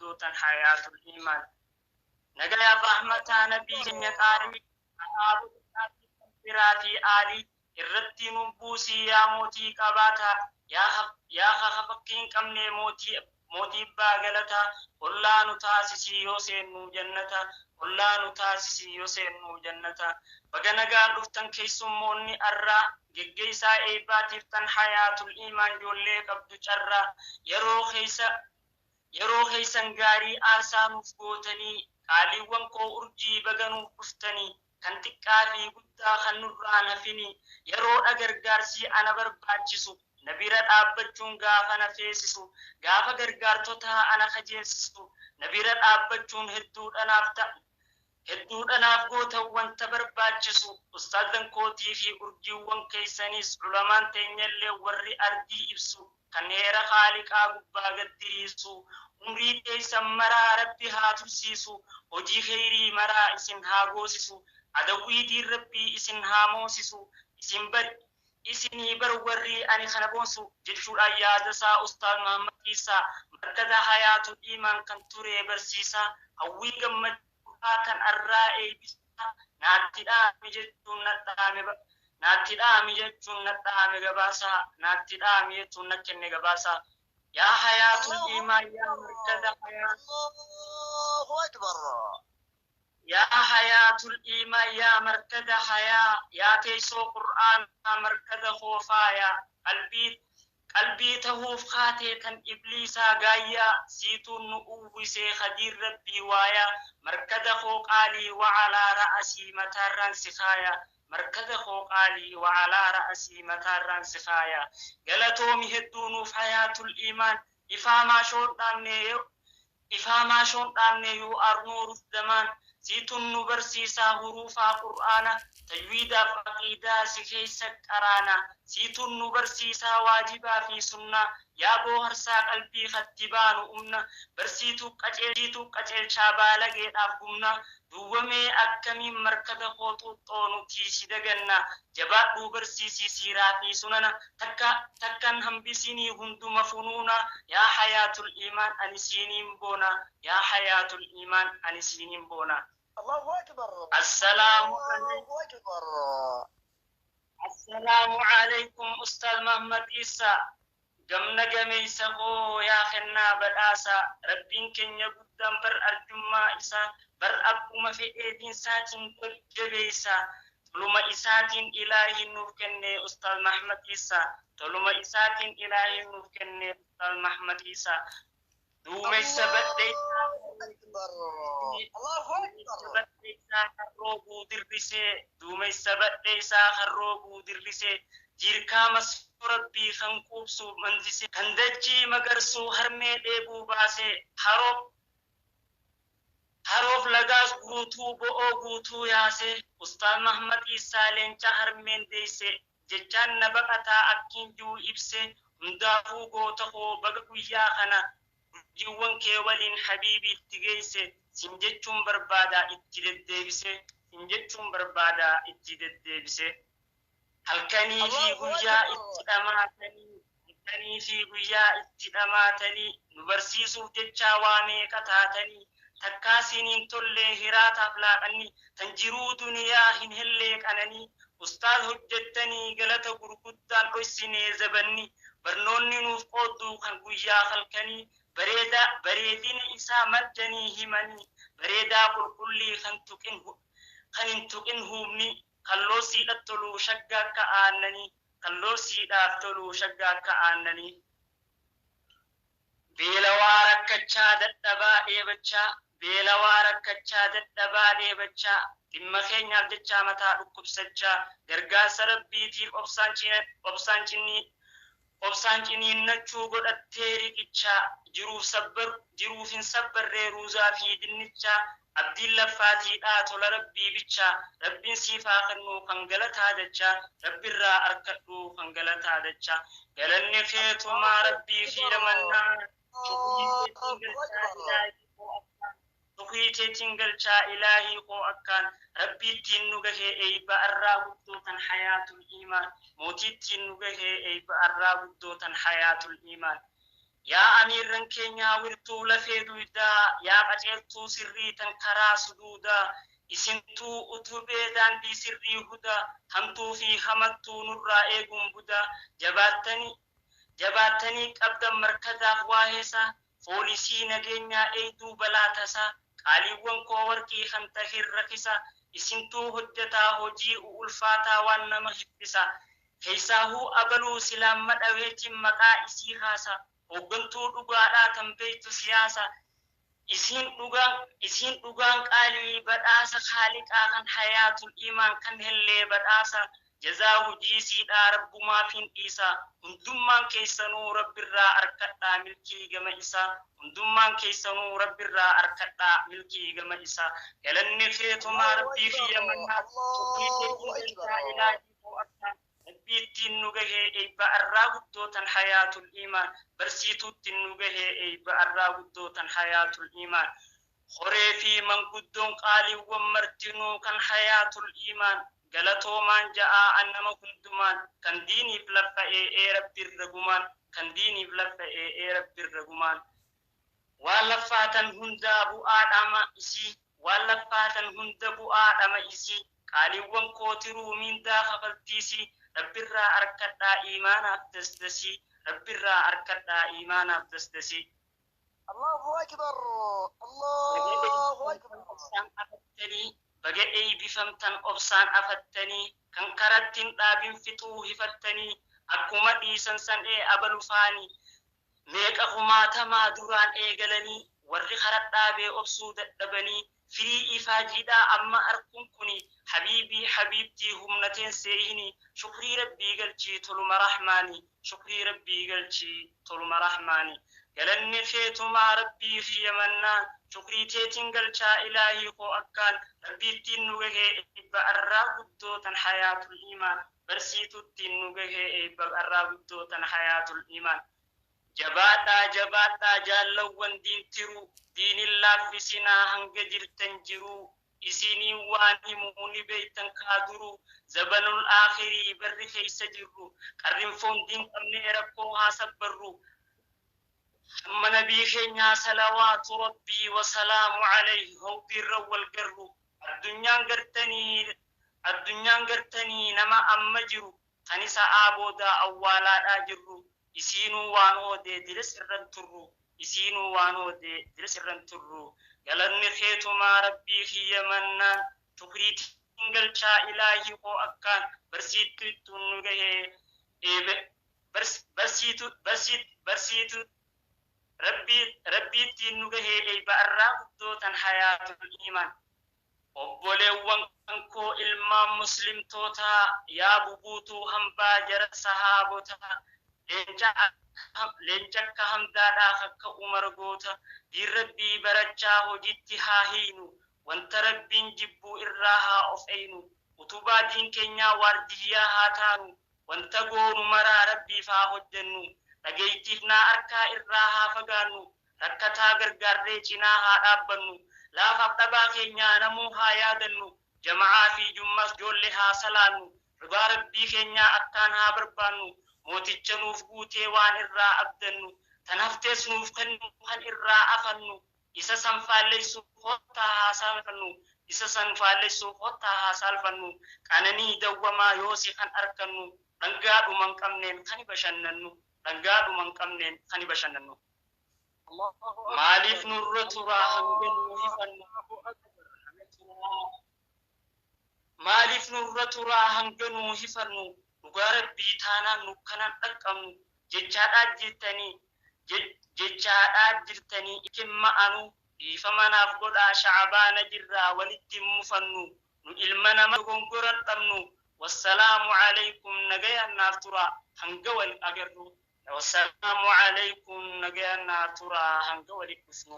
guddotan hayatul iman nagaya rahmata nabii keenya qaarii ashaabota biraafi ali irratti nubbuusii yaa mootii qabaata yaa fakkiin qabne mootii baagalata ollaa nu taasisii yoo seennu jannata ollaa nu taasisii yoo seennu jannata baga nagaan dhuftan keessummoonni arraa geggeessaa eebbaatiif tan hayatul iman ijoollee qabdu carraa yeroo keessan gaarii aasaa nuuf gootanii qaaliiwwan koo urjii baga nuuf dhuftanii kan xiqqaa fi guddaa kan nurraan hafini yeroodha gargaarsii ana barbaachisu nabira dhaabbachuun gaafa na feesisu gaafa gargaartota ana kajeelsisu nabira dhaabbachuun hedduudhanaaf goota wanta barbaachisu ustaadan kootii fi urjiiwwan keessanis ulamaan teenyallee warri ardii ibsu kan heera haaliqaa gubbaa gaddiriisu umrii keessan maraa rabbi haa tursiisu hojii kheyrii maraa isin haa goosisu adawwiitiin rabbii isin haa moosisu isinii bar warri ani kana boonsu jechuudhaan yaadasaa ustaad Muhammad Isaa markada hayatul iman kan ture barsiisaa hawwii gammachuudhaa kan arraa eebbisaa naatti dhaami jechuun nadhaame gabaasaa naatti dhaami jechuun nakkenne gabaasaa yaa hayatul iman yaa markada يا حياة الإيمان يا مركز حياة يا تيسو قرآن مركز خوفايا قلبي تهوف خاتي كان إبليسا غايا سيتو نؤوي سي خدير ربي وايا مركز خوقالي وعلى رأسي متاران سخايا مركز خوقالي وعلى رأسي متاران سخايا قلتومي هدونو في حياة الإيمان إفاما شون دامني يو أرنور الزمان سيتون نبرسيسا حروفا قرآنا تجويدا فقيدا سكيسا قرانا سيتون نبرسيسا واجبا في سنة يا بوهرسا قلبي ختبان أمنا برسيتو قجل شابالا جيد أفقمنا دوامي أكمي مركز خوطو طونو تيسي دغنا جبادو برسيسي سيرافي سننا تكن هم بسيني هندو مفنونا يا حياة الإيمان أنسينين بونا يا حياة الإيمان أنسينين بونا الله أكبر السلام عليكم أستاذ محمد إيسا قمنا قميسا يا خنا بالآسا ربين كن يقدم بر أرجما إسا بر أبوما في إيدين ساتين جبيسا تلوما إساتين إلهي نوف كني أستاذ محمد إيسا تلوما إساتين إلهي نوف كني أستاذ محمد إيسا دومي سبت ديسا الله أكبر خروبو دربسي دومي سبت ديسا خروبو دربسي جيركا مسو ربي خنقوبسو منزسي كندجي مغرسو هرمي ديبو باسي حروف لغاز غوتو بو غوتو ياسي أستاذ محمد إيسا لينچا هرمين ديسي جچان نبقتا أكين جو إبسي مدافو غوتخو بغويا خنا جوان كيوالين حبيبي اتجيسي سنجتشون بربادا اتددبسي سنجتشون بربادا اتددبسي halkanii fi guyyaa itti dhamaatanii nu barsiisuuf jecha waa meeqa taatanii takkaa siniin tollee hiraataaf laaqanii tan jiruu duniyaa hin helleeqananii ustaad hojjettanii galata gurguddaan dhoysinee zabanni barnoonni nuuf qoodduu kan guyyaa halkanii bareedina isaa maddanii himanii bareedaa qulqullii kan hin tuqin humni kalloo siidhaaf toluu shaggaa akka aannanii beelawaa rakkachaa dadhabaa dheebachaa dhimma keenyaaf jechaa mataa dhukkubsachaa gargaarsa rabbiitiif obsaan ciniinnachuu godhattee riqichaa jiruuf hin sabbarree ruuzaa fi dinnichaa abdiin laffaatiidhaa tola rabbii bichaa rabbiin siifaa kennuu kan galataa dachaa rabbiirraa arkadhuu kan galataa dachaa galanni keetumaa rabbii fi ramannaa tuqiiteetiin galchaa ilaahii koo akkaan rabbiittiin nu gahee eeyba arraa guddoo tan hayaatul iimaan mootiittiin nu gahee eeyba arraa guddoo tan hayaatul iimaan يا أمير كينيا ورتو لفيدو دا يا قجلتو سري تنكرا سدودا isintu utubeedaan di sirrii huda hamtuu fi hamattuu nurraa eeguun buda jabaatanii qabdan markadaaf waaheesa poolisii nageenyaa eegduu balaa tasaa qaaliiwwan koo warqii kan tahir rakisa isintuu hojjetaa hojii ulfaataa waan nama hibbisa keessaahuu abaluu silaamma dhaweetiin maqaa isii haasa hoggantuu dhugaadhaa kan beektu siyaasa isin dhugaan qaalii badhaasa khaliqaa kan hayaatul iman kan hellee badhaasa jazaa hujii siidhaa rabbumaa fin dhiisa hundummaan keessanuu rabbirraa arkadhaa milkii gama isaa hundummaan keessanuu rabbirraa arkadhaa milkii gama isaa galanni feetumaa rabbii fi yamannaa بيتين نجاه بأرّا قدوتن حياة الإيمان برسيتو تنجاه بأرّا قدوتن حياة الإيمان خريفي من قدون قالي ومرتنو كان حياة الإيمان قالتو من جاء أنما كنتمان كان ديني بلفة رب الرجمان كان ديني بلفة رب الرجمان ولفاتن هندا بو آدم إسي ولفاتن هندا بو آدم إسي قالي وانكوترو من دا خبرتيسي رب الرا أركض إيمانا بتستسي رب الرا أركض إيمانا بتستسي الله أكبر الله أكبر بجأي بفمتن أبسان أفتني كان كرتين دابين فتوه فتني أكما ديسن سن أبلو فاني ميك أخماتا ما دوران قلني ورّي خرط دابي أبسو دبني في إفاجدا أما أركم كني حبيبي حبيبتي هم نتين سيهني شكري ربي قلتي طلم رحماني شكري ربي قلتي طلم رحماني قالني فيتو ما ربي في يمنا شكري تيتين قلتا إلهي قو أكان ربي تنوغه بأرّا قدوتن حياة الإيمان برسيتو تنوغه بأرّا قدوتن حياة الإيمان jabaadhaa jaalawwan diintiru diinillaa fi sinaa hanga jirtan jiru isinii waan himuuni beeytan kaaduru zabanul aakhirii barri keessa jirru qarrinfoon diin qabnee rakkoo haa sabbarru hamma nabii keenyaa salawaatu rabbii wasalaamu alayhi hawdiirra wal garru addunyaan gartanii nama amma jiru kan isa aaboodaa awwaalaadhaa jirru isinu wano de dilisirran turru galanni kheetu ma rabbi khiyamanna tukrit ingal cha ilahi ko akkan barsitu tunugahe ebe barsitu rabbi tinugahe eba arraqdo tan hayatul iman obboleewwan ko ilma muslim tota ya bubutu hamba jar sahabota leenca hamdaadhaa akka umar goota diin rabbii barachaa hojiitti haa hiinu wanta rabbiin jibbuu irraa haa of eeynu utubaa diin keenyaa waardiyyaa haa taanu wanta goonu maraa rabbiif haa hojjennu dhageeytiif naa harkaa irraa haa fagaannu rakkataa gargaarree cinaa haa dhaabbannu laafaaf dhabaa keenyaa namuu haa yaadannu jama'aa fi jummas joollee haa salaannu ribaa rabbii keenyaa akkaan haa barbaannu mooticha nuuf guutee waan irraa abdannu tanaftees nuuf kennu kan irraa afannu isa san faallessuuf hottaa haa saalfannu qananii dawwamaa yoosi kan argannu dhangaadhuman qabneen kan bashannannu maaliif nurra turaa hangannu hifannu maaliif nurra turaa hangannu hifannu dhugaa rabbii taanaan nu kanan dhaqqabnu jechaadhaa jirtanii ikin ma'anu dhiifamanaaf godhaa sha'abaana jirraa walitti mufannu nu ilma nama gongoran dhabnu wassalaamu alaykum nagayannaaf tura hanga wal agarru wassalaamu alaykum nagayannaaf tura hanga wal dhufnu